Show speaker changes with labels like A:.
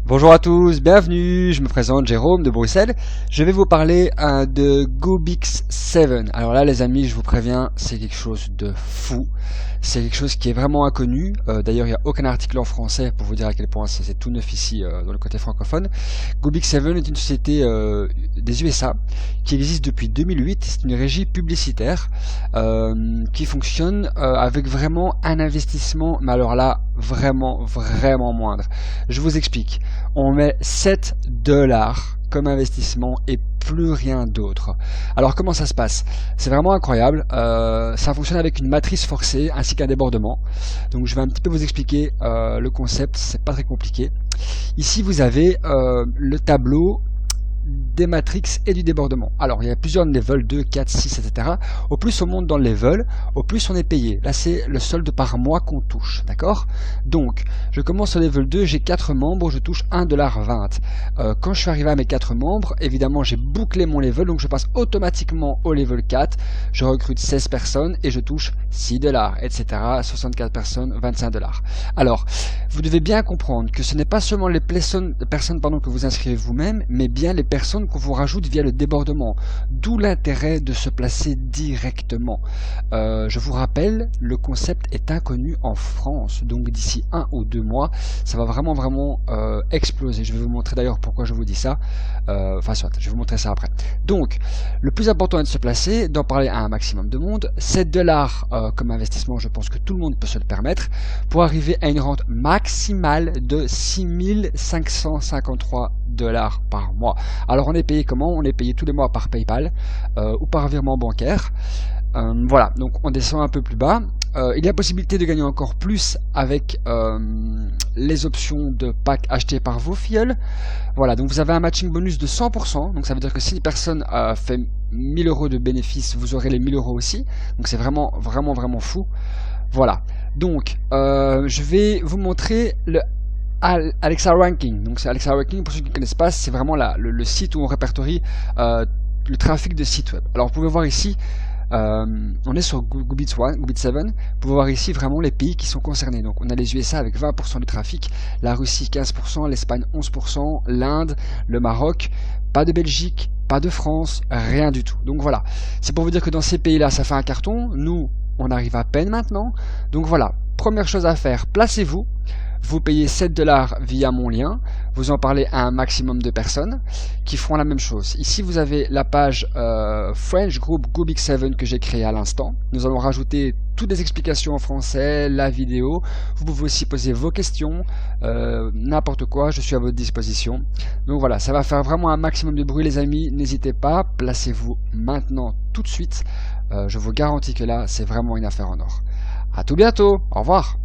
A: Bonjour à tous, bienvenue, je me présente Jérôme de Bruxelles. Je vais vous parler de Gobix 7. Alors là les amis, je vous préviens, c'est quelque chose de fou. C'est quelque chose qui est vraiment inconnu. D'ailleurs, il n'y a aucun article en français pour vous dire à quel point c'est tout neuf ici dans le côté francophone. Gobix 7 est une société des USA qui existe depuis 2008. C'est une régie publicitaire qui fonctionne avec vraiment un investissement, mais alors là, vraiment moindre. Je vous explique. On met 7 $ comme investissement et plus rien d'autre. Alors comment ça se passe? C'est vraiment incroyable. Ça fonctionne avec une matrice forcée ainsi qu'un débordement. Donc je vais un petit peu vous expliquer le concept, c'est pas très compliqué. Ici vous avez le tableau des matrix et du débordement. Alors il y a plusieurs levels, 2, 4, 6, etc. Au plus on monte dans le level, au plus on est payé. Là c'est le solde par mois qu'on touche, d'accord? Donc je commence au level 2, j'ai 4 membres, je touche 1,20 $. Quand je suis arrivé à mes 4 membres, évidemment j'ai bouclé mon level, donc je passe automatiquement au level 4, je recrute 16 personnes et je touche 6 $, etc. 64 personnes, 25 $. Alors, vous devez bien comprendre que ce n'est pas seulement les personnes que vous inscrivez vous-même, mais bien les personnes qu'on vous rajoute via le débordement. D'où l'intérêt de se placer directement. Je vous rappelle, le concept est inconnu en France, donc d'ici 1 ou 2 mois, ça va vraiment exploser. Je vais vous montrer d'ailleurs pourquoi je vous dis ça. Enfin soit, je vais vous montrer ça après. Donc, le plus important est de se placer, d'en parler à un maximum de monde. 7 $ comme investissement, je pense que tout le monde peut se le permettre, pour arriver à une rente maximale de 6 553 $ par mois. Alors on est payé comment? On est payé tous les mois par PayPal ou par virement bancaire. Voilà, donc on descend un peu plus bas. Il y a possibilité de gagner encore plus avec les options de pack achetées par vos filleuls. Voilà, donc vous avez un matching bonus de 100%, donc ça veut dire que si une personne fait 1000 € de bénéfices, vous aurez les 1000 € aussi. Donc c'est vraiment fou. Voilà, donc je vais vous montrer le Alexa Ranking. Donc c'est Alexa Ranking, pour ceux qui ne connaissent pas, c'est vraiment le site où on répertorie le trafic de sites web. Alors vous pouvez voir ici, on est sur Gobix 7, vous pouvez voir ici vraiment les pays qui sont concernés. Donc on a les USA avec 20% du trafic, la Russie 15%, l'Espagne 11%, l'Inde, le Maroc, pas de Belgique, pas de France, rien du tout. Donc voilà, c'est pour vous dire que dans ces pays-là, ça fait un carton. Nous, on arrive à peine maintenant. Donc voilà, première chose à faire, placez-vous. Vous payez 7 $ via mon lien, vous en parlez à un maximum de personnes qui feront la même chose. Ici vous avez la page French Group Gobix 7 que j'ai créée à l'instant. Nous allons rajouter toutes les explications en français, la vidéo. Vous pouvez aussi poser vos questions, n'importe quoi, je suis à votre disposition. Donc voilà, ça va faire vraiment un maximum de bruit les amis, n'hésitez pas, placez-vous maintenant tout de suite. Je vous garantis que là c'est vraiment une affaire en or. À tout bientôt, au revoir.